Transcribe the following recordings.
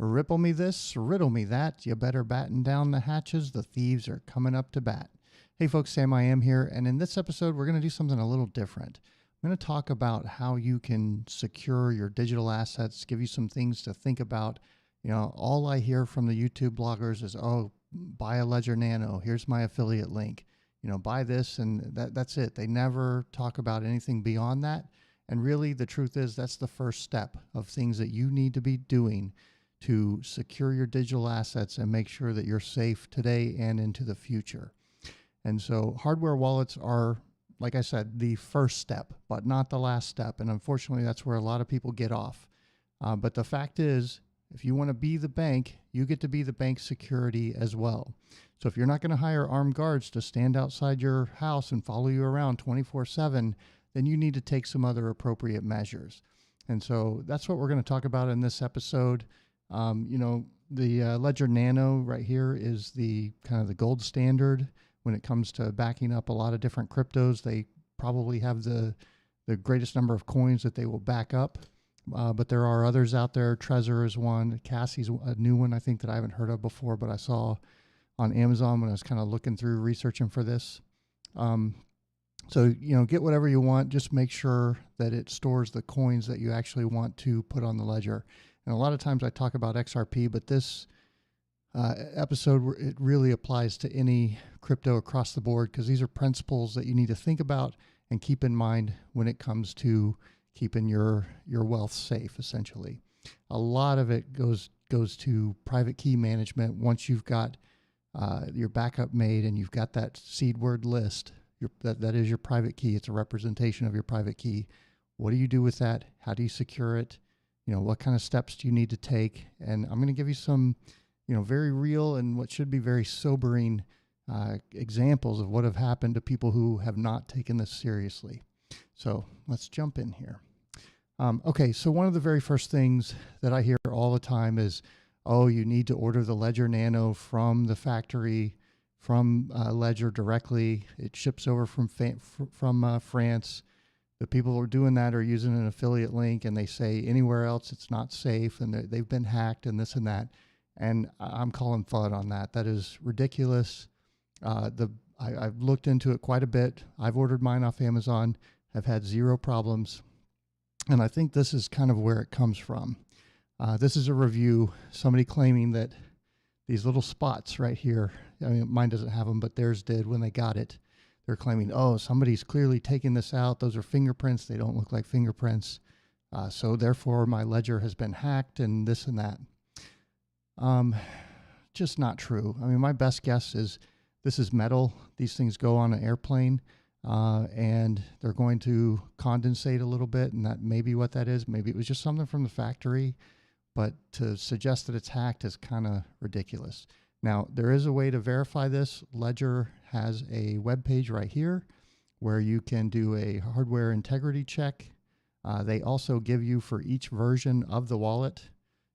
Ripple me this, riddle me that. You better batten down the hatches. The thieves are coming up to bat. Hey folks, Sam I Am here, and in this episode, we're going to do something a little different. I'm going to talk about how you can secure your digital assets, give you some things to think about. You know, all I hear from the YouTube bloggers is, oh, buy a Ledger Nano. Here's my affiliate link. You know, buy this, and that's it. They never talk about anything beyond that. And really, the truth is that's the first step of things that you need to be doing to secure your digital assets and make sure that you're safe today and into the future. And so hardware wallets are, like I said, the first step, but not the last step. And unfortunately, that's where a lot of people get off. But the fact is, if you want to be the bank, you get to be the bank security as well. So if you're not going to hire armed guards to stand outside your house and follow you around 24/7, then you need to take some other appropriate measures. And so that's what we're going to talk about in this episode. The Ledger Nano right here is the kind of the gold standard when it comes to backing up a lot of different cryptos. They probably have the greatest number of coins that they will back up. But there are others out there. Trezor is one. Cassie's a new one, I think, that I haven't heard of before, but I saw on Amazon when I was kind of looking through researching for this. So, you know, get whatever you want. Just make sure that it stores the coins that you actually want to put on the ledger. And a lot of times I talk about XRP, but this episode, it really applies to any crypto across the board because these are principles that you need to think about and keep in mind when it comes to keeping your wealth safe, essentially. A lot of it goes to private key management. Once you've got your backup made and you've got that seed word list, that is your private key. It's a representation of your private key. What do you do with that? How do you secure it? You know, what kind of steps do you need to take? And I'm going to give you some, you know, very real and what should be very sobering examples of what have happened to people who have not taken this seriously. So let's jump in here. Okay, so one of the very first things that I hear all the time is, oh, you need to order the Ledger Nano from the factory, from Ledger directly. It ships over from France. The people who are doing that are using an affiliate link, and they say anywhere else it's not safe, and they've been hacked and this and that. And I'm calling FUD on that. That is ridiculous. I've looked into it quite a bit. I've ordered mine off Amazon. I've had zero problems. And I think this is kind of where it comes from. This is a review, somebody claiming that these little spots right here, I mean, mine doesn't have them, but theirs did when they got it. They're claiming, oh, somebody's clearly taking this out. Those are fingerprints. They don't look like fingerprints. So therefore, my ledger has been hacked and this and that. Just not true. I mean, my best guess is this is metal. These things go on an airplane. And they're going to condensate a little bit, and that may be what that is. Maybe it was just something from the factory, but to suggest that it's hacked is kind of ridiculous. Now, there is a way to verify this. Ledger has a web page right here where you can do a hardware integrity check. They also give you, for each version of the wallet,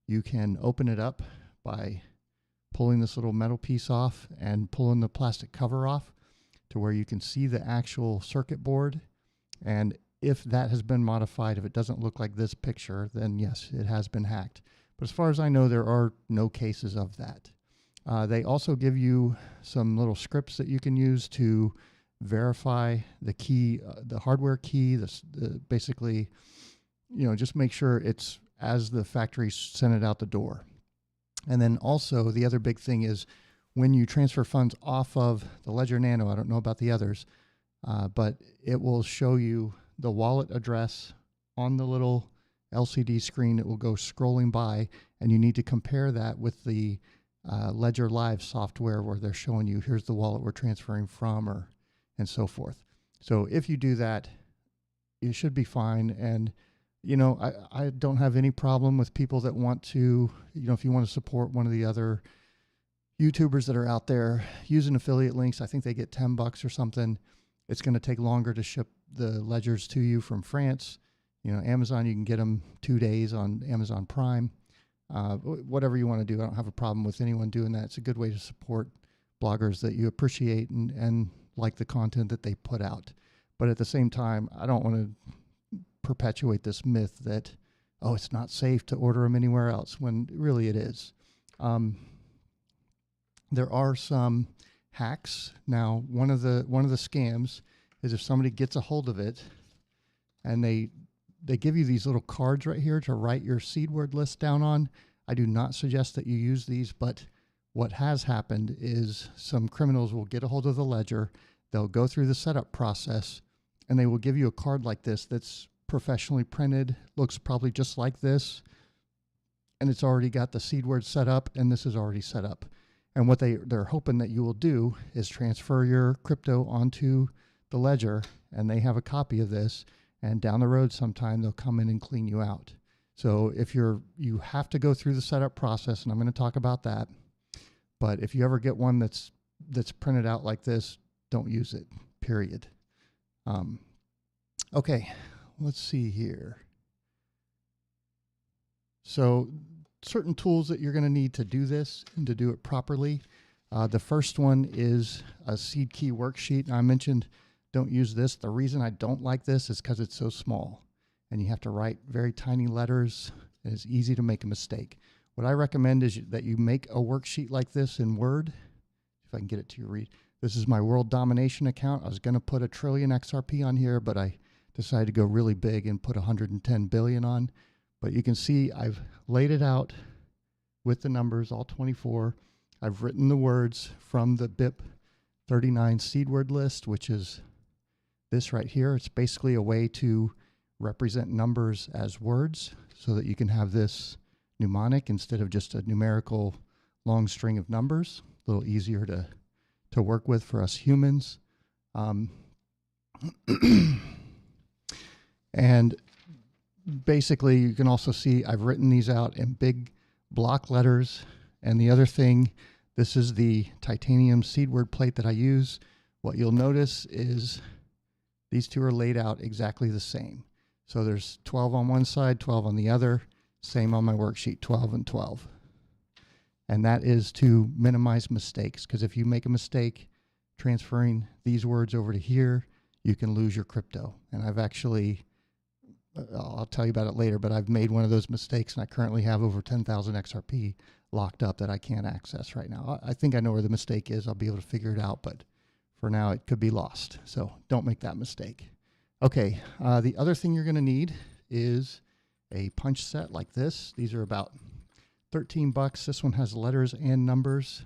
you can open it up by pulling this little metal piece off and pulling the plastic cover off to where you can see the actual circuit board. And if that has been modified, if it doesn't look like this picture, then yes, it has been hacked. But as far as I know, there are no cases of that. They also give you some little scripts that you can use to verify the key, the hardware key, basically, you know, just make sure it's as the factory sent it out the door. And then also the other big thing is when you transfer funds off of the Ledger Nano, I don't know about the others, but it will show you the wallet address on the little LCD screen. It will go scrolling by, and you need to compare that with the Ledger Live software where they're showing you, here's the wallet we're transferring from, and so forth. So if you do that, you should be fine. And, you know, I don't have any problem with people that want to, you know, if you want to support one of the other YouTubers that are out there using affiliate links, I think they get $10 or something. It's going to take longer to ship the ledgers to you from France. You know, Amazon, you can get them 2 days on Amazon Prime. Whatever you want to do, I don't have a problem with anyone doing that. It's a good way to support bloggers that you appreciate and like the content that they put out. But at the same time, I don't want to perpetuate this myth that oh, it's not safe to order them anywhere else, when really it is. There are some hacks. Now, one of the scams is if somebody gets a hold of it and they give you these little cards right here to write your seed word list down on. I do not suggest that you use these, but what has happened is some criminals will get a hold of the ledger, they'll go through the setup process, and they will give you a card like this that's professionally printed, looks probably just like this, and it's already got the seed word set up, and this is already set up. And what they're hoping that you will do is transfer your crypto onto the ledger, and they have a copy of this, and down the road sometime they'll come in and clean you out. So if you have to go through the setup process, and I'm going to talk about that, but if you ever get one that's printed out like this, don't use it, period. Okay, let's see here. So certain tools that you're going to need to do this and to do it properly. The first one is a seed key worksheet. Now, I mentioned don't use this. The reason I don't like this is because it's so small and you have to write very tiny letters. It's easy to make a mistake. What I recommend is that you make a worksheet like this in Word. If I can get it to you, read. This is my world domination account. I was going to put 1 trillion XRP on here, but I decided to go really big and put 110 billion on. But you can see I've laid it out with the numbers, all 24. I've written the words from the BIP 39 seed word list, which is this right here. It's basically a way to represent numbers as words so that you can have this mnemonic instead of just a numerical long string of numbers. A little easier to work with for us humans. And basically, you can also see I've written these out in big block letters. And the other thing, this is the titanium seed word plate that I use. What you'll notice is these two are laid out exactly the same. So there's 12 on one side, 12 on the other, same on my worksheet, 12 and 12. And that is to minimize mistakes, because if you make a mistake transferring these words over to here, you can lose your crypto. And I've actually, I'll tell you about it later, but I've made one of those mistakes, and I currently have over 10,000 XRP locked up that I can't access right now. I think I know where the mistake is. I'll be able to figure it out, but for now it could be lost. So don't make that mistake. Okay, the other thing you're going to need is a punch set like this. These are about 13 bucks. This one has letters and numbers.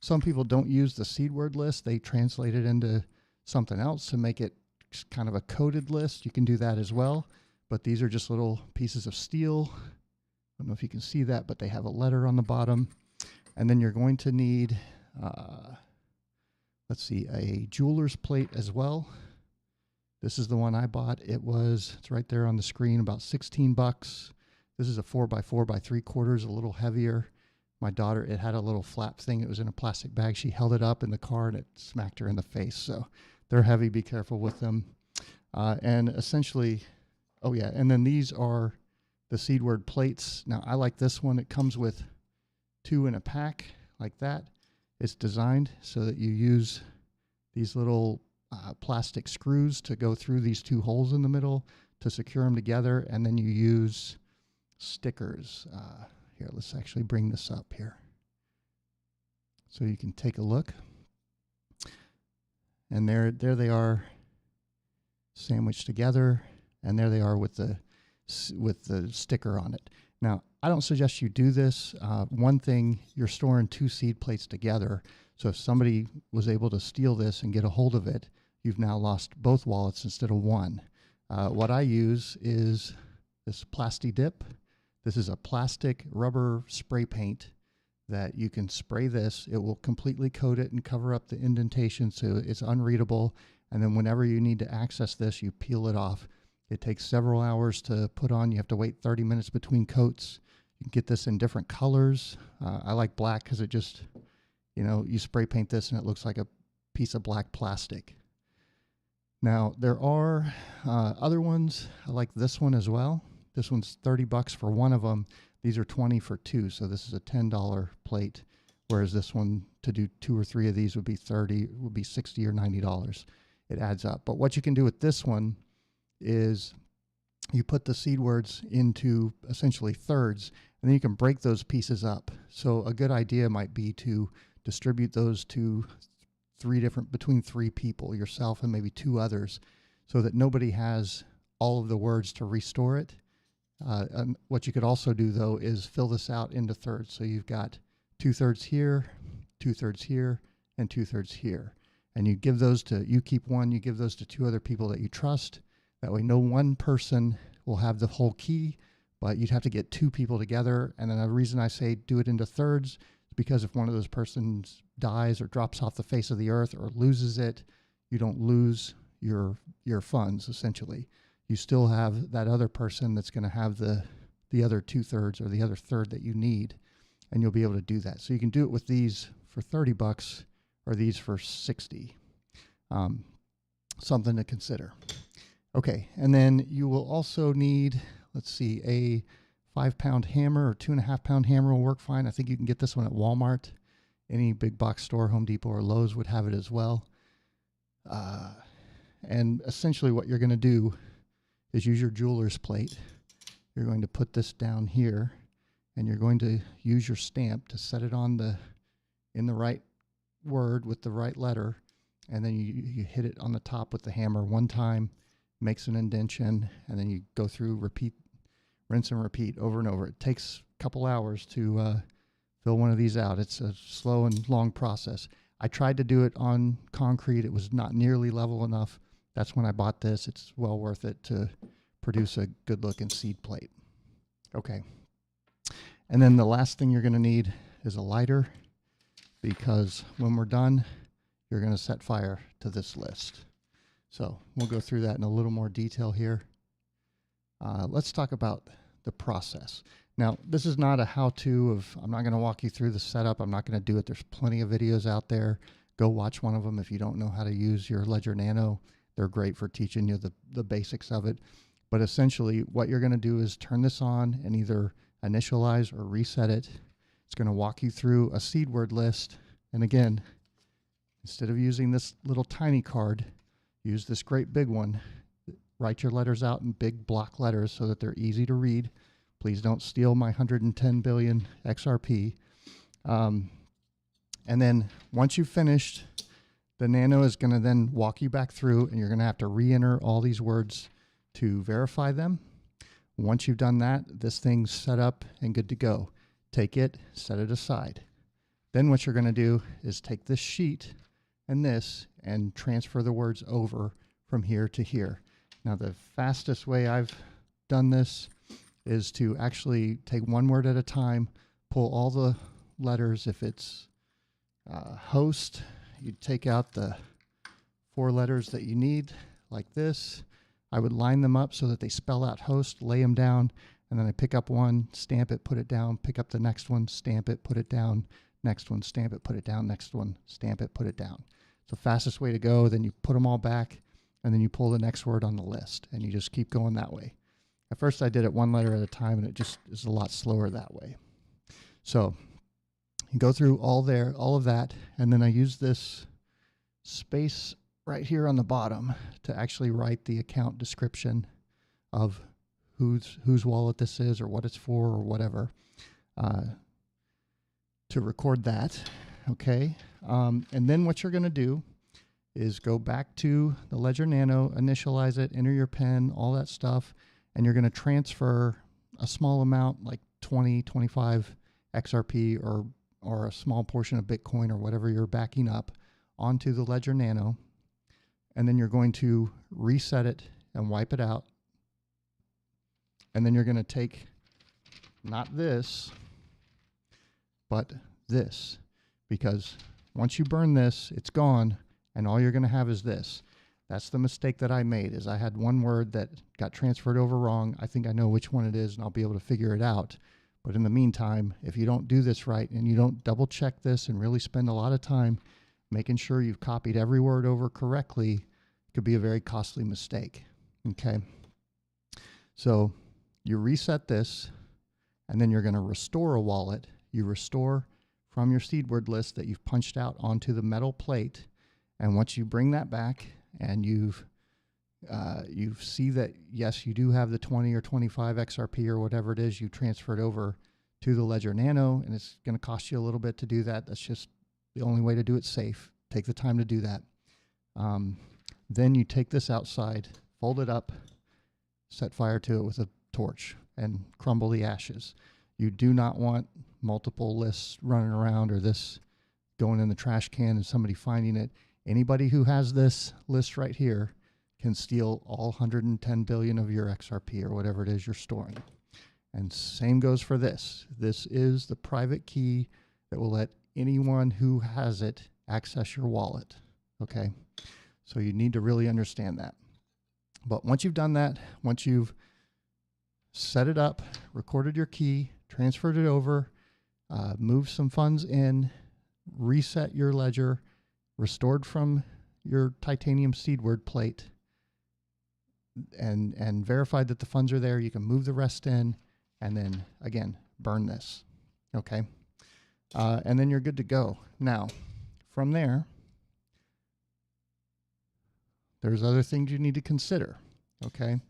Some people don't use the seed word list. They translate it into something else to make it kind of a coded list. You can do that as well. But these are just little pieces of steel. I don't know if you can see that, but they have a letter on the bottom. And then you're going to need, let's see, a jeweler's plate as well. This is the one I bought. It's right there on the screen, about 16 bucks. This is a 4x4x3/4, a little heavier. My daughter, it had a little flap thing. It was in a plastic bag. She held it up in the car and it smacked her in the face. So they're heavy. Be careful with them. And essentially, oh yeah, and then these are the seed word plates. Now I like this one. It comes with 2 in a pack like that. It's designed so that you use these little plastic screws to go through these 2 holes in the middle to secure them together, and then you use stickers. Here, let's actually bring this up here so you can take a look. And there they are, sandwiched together, and there they are with the sticker on it. Now, I don't suggest you do this. One thing, you're storing 2 seed plates together, so if somebody was able to steal this and get a hold of it, you've now lost both wallets instead of one. What I use is this Plasti Dip. This is a plastic rubber spray paint that you can spray this. It will completely coat it and cover up the indentation so it's unreadable. And then whenever you need to access this, you peel it off. It takes several hours to put on. You have to wait 30 minutes between coats. You can get this in different colors. I like black because it just, you spray paint this and it looks like a piece of black plastic. Now, there are other ones. I like this one as well. This one's 30 bucks for one of them. These are 20 for 2, so this is a $10 plate, whereas this one, to do 2 or 3 of these would be $60 or $90. It adds up. But what you can do with this one is you put the seed words into essentially thirds, and then you can break those pieces up. So a good idea might be to distribute those to between three people, yourself and maybe two others, so that nobody has all of the words to restore it. And what you could also do, though, is fill this out into thirds. So you've got 2/3 here, 2/3 here, and 2/3 here. And you give those to, you keep one, you give those to two other people that you trust. That way no one person will have the whole key, but you'd have to get two people together. And then the reason I say do it into thirds is because if one of those persons dies or drops off the face of the earth or loses it, you don't lose your funds, essentially. You still have that other person that's going to have the other 2/3 or the other third that you need, and you'll be able to do that. So you can do it with these for $30 or these for 60. Something to consider. Okay, and then you will also need, let's see, a 5-pound hammer or 2.5-pound hammer will work fine. I think you can get this one at Walmart. Any big box store, Home Depot or Lowe's would have it as well. And essentially what you're going to do is use your jeweler's plate. You're going to put this down here, and you're going to use your stamp to set it on in the right word with the right letter, and then you hit it on the top with the hammer one time, makes an indentation, and then you go through, rinse and repeat over and over. It takes a couple hours to fill one of these out. It's a slow and long process. I tried to do it on concrete. It was not nearly level enough. That's when I bought this. It's well worth it to produce a good looking seed plate. Okay. And then the last thing you're going to need is a lighter, because when we're done, you're going to set fire to this list. So we'll go through that in a little more detail here. Let's talk about the process. Now, this is not a how-to I'm not going to walk you through the setup. I'm not going to do it. There's plenty of videos out there. Go watch one of them if you don't know how to use your Ledger Nano. They're great for teaching you the basics of it. But essentially, what you're going to do is turn this on and either initialize or reset it. It's going to walk you through a seed word list. And again, instead of using this little tiny card, use this great big one. Write your letters out in big block letters so that they're easy to read. Please don't steal my 110 billion XRP. And then once you've finished, the Nano is going to then walk you back through, and you're going to have to re-enter all these words to verify them. Once you've done that, this thing's set up and good to go. Take it, set it aside. Then what you're going to do is take this sheet and transfer the words over from here to here. Now, the fastest way I've done this is to actually take one word at a time, pull all the letters. If it's host, you take out the 4 letters that you need, like this. I would line them up so that they spell out host, lay them down, and then I pick up one, stamp it, put it down, pick up the next one, stamp it, put it down, next one, stamp it, put it down, next one, stamp it, put it down. It's the fastest way to go. Then you put them all back, and then you pull the next word on the list, and you just keep going that way. At first I did it one letter at a time, and it just is a lot slower that way. So you go through all of that, and then I use this space right here on the bottom to actually write the account description of whose wallet this is or what it's for or whatever, to record that. Okay. And then what you're going to do is go back to the Ledger Nano, initialize it, enter your PIN, all that stuff, and you're going to transfer a small amount, like 20, 25 XRP or a small portion of Bitcoin or whatever you're backing up onto the Ledger Nano. And then you're going to reset it and wipe it out. And then you're going to take not this, but this, because once you burn this, it's gone, and all you're going to have is this. That's the mistake that I made, is I had one word that got transferred over wrong. I think I know which one it is, and I'll be able to figure it out. But in the meantime, if you don't do this right and you don't double check this and really spend a lot of time making sure you've copied every word over correctly, it could be a very costly mistake. Okay. So you reset this, and then you're going to restore a wallet. You restore from your seed word list that you've punched out onto the metal plate. And once you bring that back and you've You see that, yes, you do have the 20 or 25 XRP or whatever it is you transferred over to the Ledger Nano, and it's going to cost you a little bit to do that. That's just the only way to do it safe. Take the time to do that. Then you take this outside, fold it up, set fire to it with a torch, and crumble the ashes. You do not want multiple lists running around or this going in the trash can and somebody finding it. Anybody who has this list right here can steal all 110 billion of your XRP or whatever it is you're storing. And same goes for this. This is the private key that will let anyone who has it access your wallet. Okay? So you need to really understand that. But once you've done that, once you've set it up, recorded your key, transferred it over, moved some funds in, reset your ledger, restored from your titanium seed word plate, and verified that the funds are there, you can move the rest in, and then, again, burn this. Okay? And then you're good to go. Now, from there, there's other things you need to consider. Okay?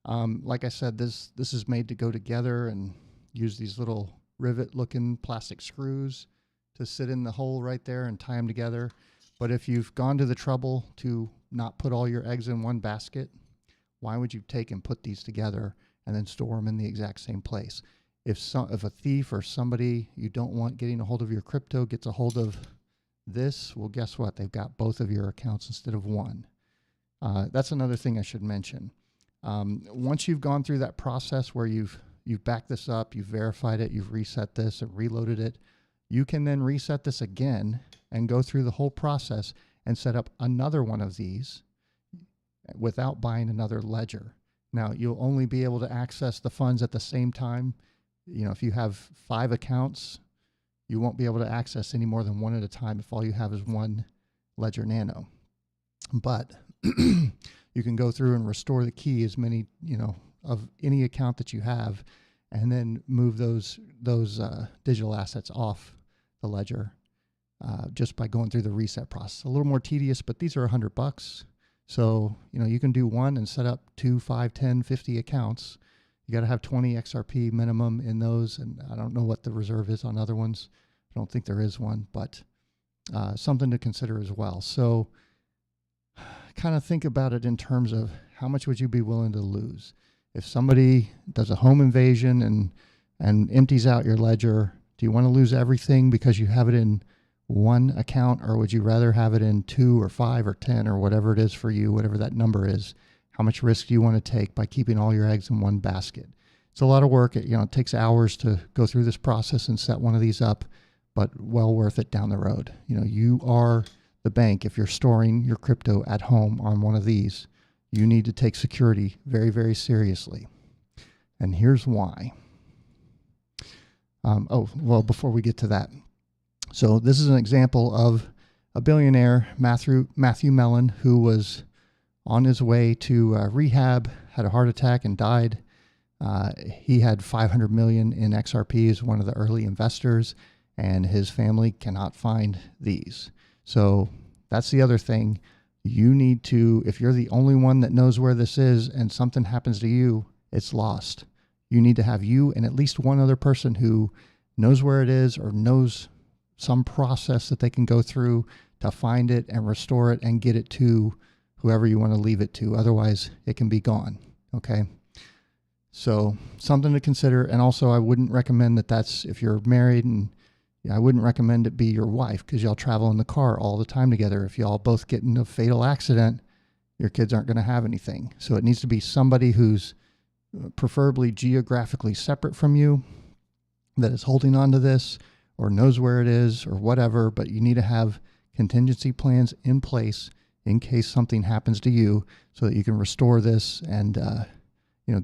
Like I said, this is made to go together and use these little rivet-looking plastic screws to sit in the hole right there and tie them together. But if you've gone to the trouble to not put all your eggs in one basket, why would you take and put these together and then store them in the exact same place? If a thief or somebody you don't want getting a hold of your crypto gets a hold of this, well, guess what? They've got both of your accounts instead of one. That's another thing I should mention. Once you've gone through that process where you've backed this up, you've verified it, you've reset this and reloaded it, you can then reset this again and go through the whole process and set up another one of these without buying another ledger. Now, you'll only be able to access the funds at the same time. You know, if you have 5 accounts, you won't be able to access any more than one at a time if all you have is one Ledger Nano. But you can go through and restore the key as many, of any account that you have, and then move those digital assets off the ledger just by going through the reset process. A little more tedious, but these are $100. So, you can do one and set up 2, 5, 10, 50 accounts. You got to have 20 XRP minimum in those. And I don't know what the reserve is on other ones. I don't think there is one, but something to consider as well. So kind of think about it in terms of how much would you be willing to lose? If somebody does a home invasion and empties out your ledger, do you want to lose everything because you have it in one account, or would you rather have it in 2 or 5 or 10 or whatever it is for you, whatever that number is? How much risk do you want to take by keeping all your eggs in one basket? It's a lot of work. It takes hours to go through this process and set one of these up, but well worth it down the road. You are the bank. If you're storing your crypto at home on one of these, you need to take security very, very seriously. And here's why. Before we get to that. So this is an example of a billionaire, Matthew Mellon, who was on his way to rehab, had a heart attack and died. He had 500 million in XRP as one of the early investors, and his family cannot find these. So that's the other thing. You need to, if you're the only one that knows where this is and something happens to you, it's lost. You need to have you and at least one other person who knows where it is or knows some process that they can go through to find it and restore it and get it to whoever you want to leave it to. Otherwise, it can be gone. Okay? So something to consider. And also, I wouldn't recommend that's if you're married, and I wouldn't recommend it be your wife, because y'all travel in the car all the time together. If y'all both get in a fatal accident, your kids aren't going to have anything. So it needs to be somebody who's preferably geographically separate from you that is holding on to this or knows where it is or whatever, but you need to have contingency plans in place in case something happens to you so that you can restore this and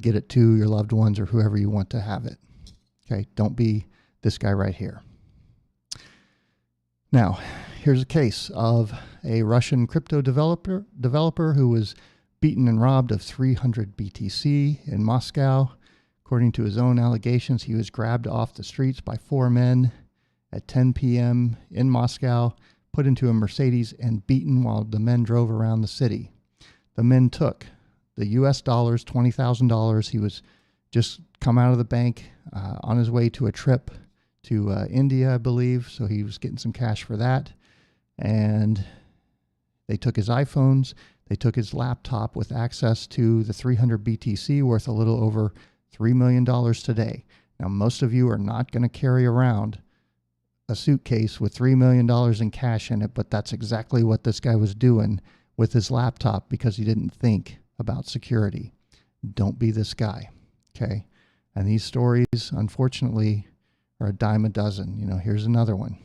get it to your loved ones or whoever you want to have it. Okay, don't be this guy right here. Now, here's a case of a Russian crypto developer who was beaten and robbed of 300 BTC in Moscow. According to his own allegations, he was grabbed off the streets by 4 men at 10 p.m. in Moscow, put into a Mercedes and beaten while the men drove around the city. the men took the US dollars, $20,000. He was just come out of the bank on his way to a trip to India, I believe. So he was getting some cash for that. And they took his iPhones. They took his laptop with access to the 300 BTC worth a little over $3 million today. Now, most of you are not going to carry around a suitcase with $3 million in cash in it, but that's exactly what this guy was doing with his laptop because he didn't think about security. Don't be this guy, okay? And these stories, unfortunately, are a dime a dozen. You know, here's another one.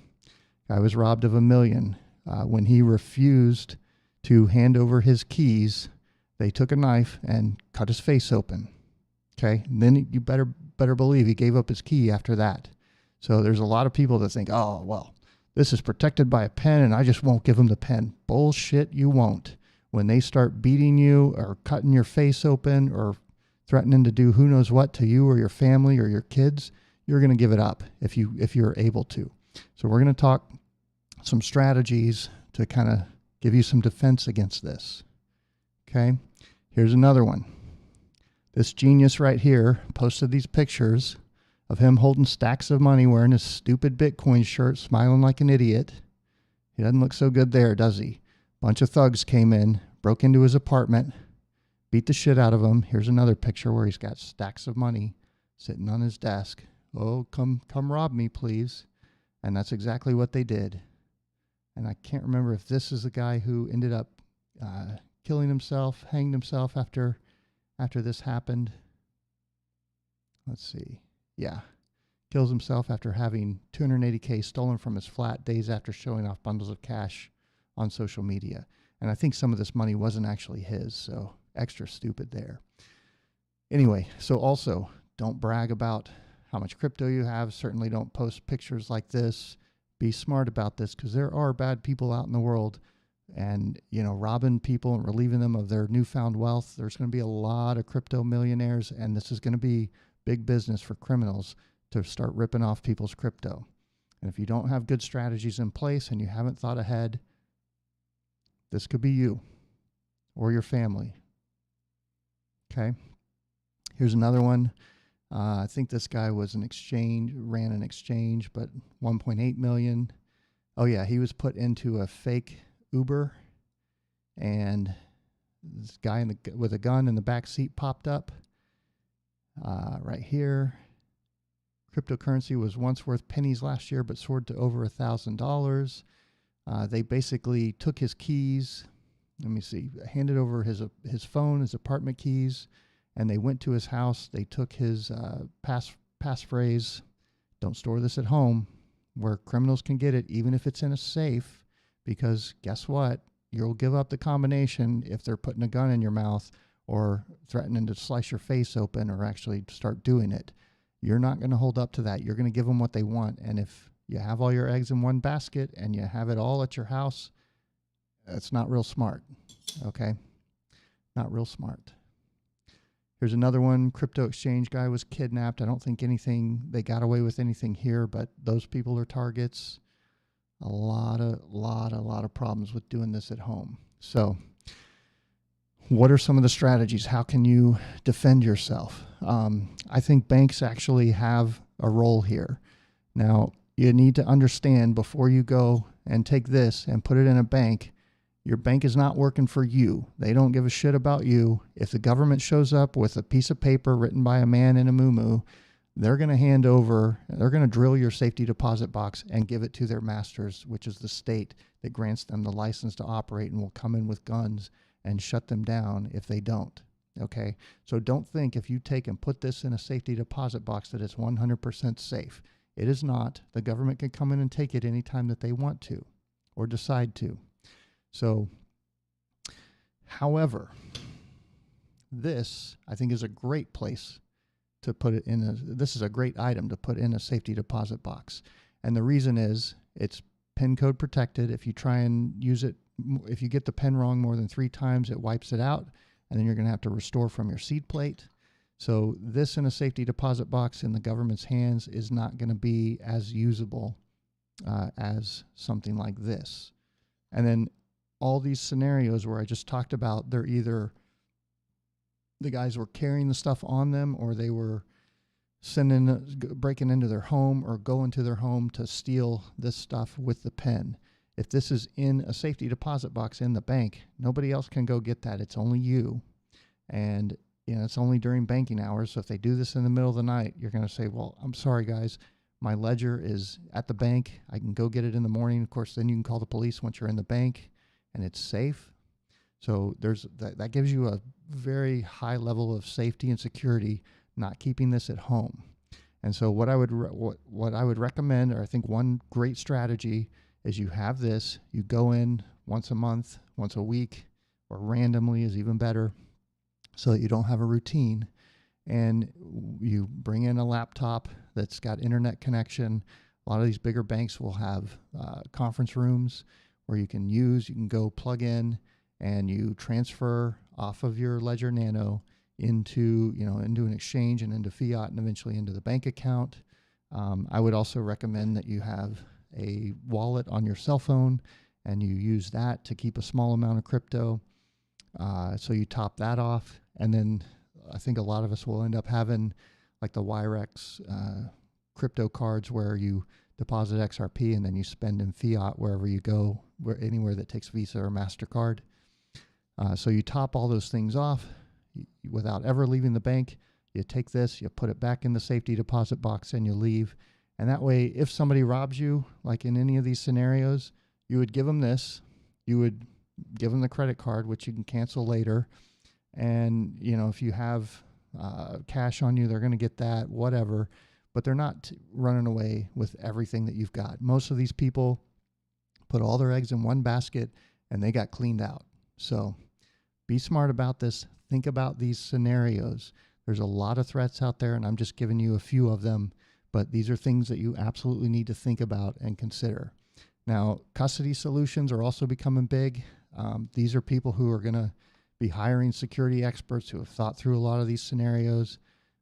Guy was robbed of $1 million. When he refused to hand over his keys, they took a knife and cut his face open. Okay, and then you better believe he gave up his key after that. So there's a lot of people that think, oh, well, this is protected by a pen and I just won't give them the pen. Bullshit, you won't. When they start beating you or cutting your face open or threatening to do who knows what to you or your family or your kids, you're going to give it up if you're able to. So we're going to talk some strategies to kind of give you some defense against this. Okay, here's another one. This genius right here posted these pictures of him holding stacks of money wearing his stupid Bitcoin shirt, smiling like an idiot. He doesn't look so good there, does he? Bunch of thugs came in, broke into his apartment, beat the shit out of him. Here's another picture where he's got stacks of money sitting on his desk. Oh, come rob me, please. And that's exactly what they did. And I can't remember if this is the guy who ended up killing himself, hanged himself after this happened. Let's see. Yeah. Kills himself after having $280K stolen from his flat days after showing off bundles of cash on social media. And I think some of this money wasn't actually his, so extra stupid there. Anyway, so also don't brag about how much crypto you have. Certainly don't post pictures like this. Be smart about this because there are bad people out in the world and, you know, robbing people and relieving them of their newfound wealth. There's going to be a lot of crypto millionaires, and this is going to be big business for criminals to start ripping off people's crypto. And if you don't have good strategies in place and you haven't thought ahead, this could be you or your family. Okay. Here's another one. I think this guy was ran an exchange, but 1.8 million. Oh yeah, he was put into a fake Uber, and this guy with a gun in the back seat popped up. Right here, cryptocurrency was once worth pennies last year, but soared to over $1,000. They basically took his keys. Let me see, handed over his phone, his apartment keys. And they went to his house. They took his passphrase, don't store this at home, where criminals can get it, even if it's in a safe, because guess what? You'll give up the combination if they're putting a gun in your mouth or threatening to slice your face open or actually start doing it. You're not going to hold up to that. You're going to give them what they want. And if you have all your eggs in one basket and you have it all at your house, that's not real smart, okay? Not real smart. Here's another one. Crypto exchange guy was kidnapped. I don't think they got away with anything here, but those people are targets. A lot of problems with doing this at home. So what are some of the strategies? How can you defend yourself? I think banks actually have a role here. Now, you need to understand before you go and take this and put it in a bank, your bank is not working for you. They don't give a shit about you. If the government shows up with a piece of paper written by a man in a muumuu, they're going to drill your safety deposit box and give it to their masters, which is the state that grants them the license to operate and will come in with guns and shut them down if they don't. Okay? So don't think if you take and put this in a safety deposit box that it's 100% safe. It is not. The government can come in and take it anytime that they want to or decide to. So, however, this, I think, is a great place to put it in. This is a great item to put in a safety deposit box. And the reason is it's PIN code protected. If you try and use it, if you get the PIN wrong more than 3 times, it wipes it out. And then you're going to have to restore from your seed plate. So this in a safety deposit box in the government's hands is not going to be as usable as something like this. And then all these scenarios where I just talked about, they're either the guys were carrying the stuff on them, or they were breaking into their home or going to their home to steal this stuff with the pen. If this is in a safety deposit box in the bank, nobody else can go get that. It's only you. And it's only during banking hours. So if they do this in the middle of the night, you're going to say, well, I'm sorry, guys. My ledger is at the bank. I can go get it in the morning. Of course, then you can call the police once you're in the bank and it's safe. So that gives you a very high level of safety and security, not keeping this at home. And so what I would recommend, or I think one great strategy, is you have this. You go in once a month, once a week, or randomly is even better, so that you don't have a routine. And you bring in a laptop that's got internet connection. A lot of these bigger banks will have conference rooms where you can go plug in, and you transfer off of your Ledger Nano into an exchange and into fiat and eventually into the bank account. I would also recommend that you have a wallet on your cell phone, and you use that to keep a small amount of crypto. So you top that off, and then I think a lot of us will end up having like the Wirex crypto cards where you deposit XRP and then you spend in fiat wherever you go, anywhere that takes Visa or MasterCard. So you top all those things off without ever leaving the bank. You take this, you put it back in the safety deposit box, and you leave. And that way, if somebody robs you, like in any of these scenarios, you would give them this. You would give them the credit card, which you can cancel later. And, if you have cash on you, they're going to get that, whatever. But they're not running away with everything that you've got. Most of these people put all their eggs in one basket, and they got cleaned out. So be smart about this. Think about these scenarios. There's a lot of threats out there, and I'm just giving you a few of them. But these are things that you absolutely need to think about and consider. Now, custody solutions are also becoming big. These are people who are going to be hiring security experts who have thought through a lot of these scenarios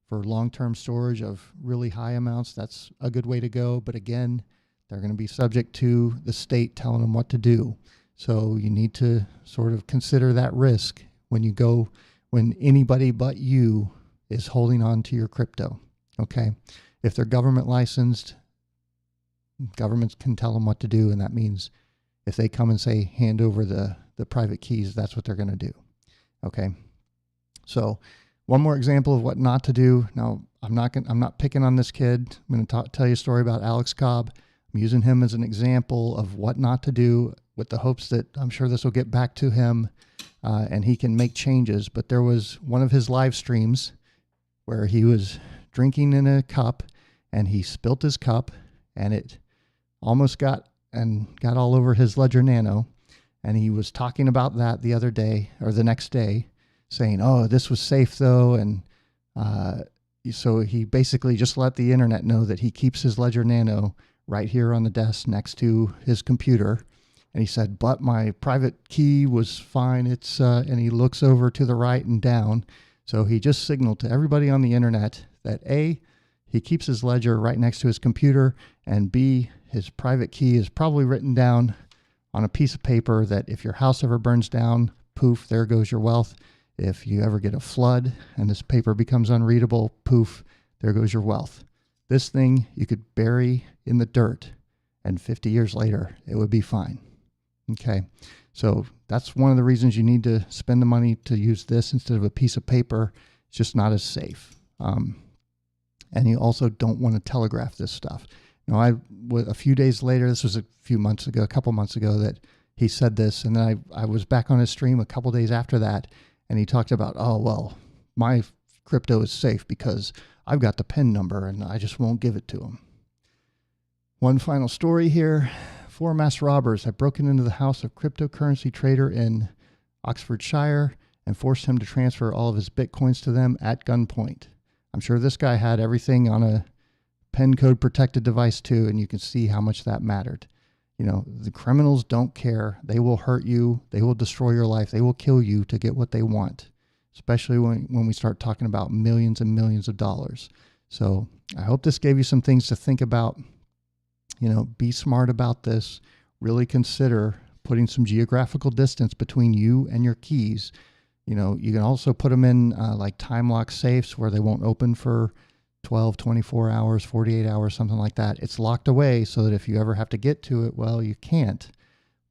for long-term storage of really high amounts. That's a good way to go. But again, they're going to be subject to the state telling them what to do. So you need to sort of consider that risk when anybody but you is holding on to your crypto. Okay. If they're government licensed, governments can tell them what to do. And that means if they come and say, hand over the private keys, that's what they're going to do. Okay. So one more example of what not to do. Now, I'm not picking on this kid. I'm going to tell you a story about Alex Cobb. I'm using him as an example of what not to do, with the hopes that I'm sure this will get back to him and he can make changes. But there was one of his live streams where he was drinking in a cup, and he spilt his cup, and it almost got all over his Ledger Nano. And he was talking about that the other day, or the next day, saying, oh, this was safe though. And so he basically just let the internet know that he keeps his Ledger Nano right here on the desk next to his computer. And he said, but my private key was fine. And he looks over to the right and down. So he just signaled to everybody on the internet that A, he keeps his ledger right next to his computer, and B, his private key is probably written down on a piece of paper that if your house ever burns down, poof, there goes your wealth. If you ever get a flood and this paper becomes unreadable, poof, there goes your wealth. This thing you could bury in the dirt, and 50 years later, it would be fine. Okay, so that's one of the reasons you need to spend the money to use this instead of a piece of paper. It's just not as safe. And you also don't want to telegraph this stuff. Now, a few days later, this was a couple months ago, that he said this, and then I was back on his stream a couple days after that, and he talked about, oh, well, my crypto is safe because I've got the PIN number and I just won't give it to him. One final story here. 4 mass robbers had broken into the house of cryptocurrency trader in Oxfordshire and forced him to transfer all of his Bitcoins to them at gunpoint. I'm sure this guy had everything on a PIN code protected device too, and you can see how much that mattered. The criminals don't care. They will hurt you. They will destroy your life. They will kill you to get what they want, especially when we start talking about millions and millions of dollars. So I hope this gave you some things to think about. Be smart about this. Really consider putting some geographical distance between you and your keys. You know, you can also put them in like time lock safes where they won't open for 12, 24 hours, 48 hours, something like that. It's locked away so that if you ever have to get to it, well, you can't.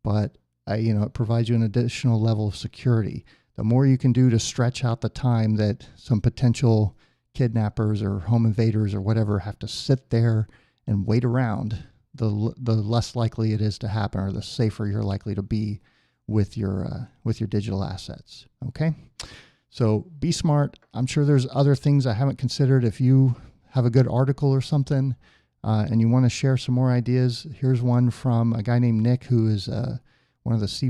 But, you know, it provides you an additional level of security. The more you can do to stretch out the time that some potential kidnappers or home invaders or whatever have to sit there and wait around, the less likely it is to happen, or the safer you're likely to be with your digital assets. Okay, so be smart. I'm sure there's other things I haven't considered. If you have a good article or something and you want to share some more ideas, here's one from a guy named Nick, who is one of the C++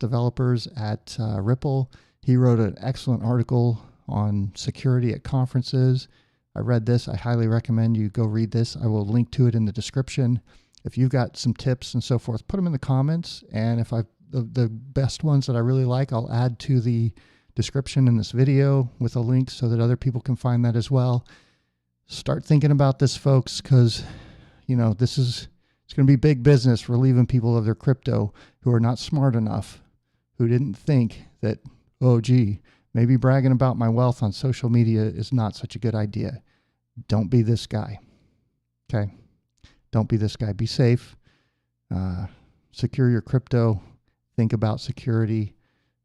developers at Ripple. He wrote an excellent article on security at conferences. I read this. I highly recommend you go read this. I will link to it in the description. If you've got some tips and so forth, put them in the comments. And if the best ones that I really like, I'll add to the description in this video with a link so that other people can find that as well. Start thinking about this, folks, because, you know, it's going to be big business relieving people of their crypto who are not smart enough, who didn't think that, oh, gee, maybe bragging about my wealth on social media is not such a good idea. Don't be this guy. Okay? Don't be this guy. Be safe. Secure your crypto. Think about security,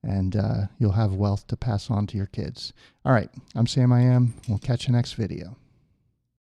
and you'll have wealth to pass on to your kids. All right. I'm Sam I Am. We'll catch you next video.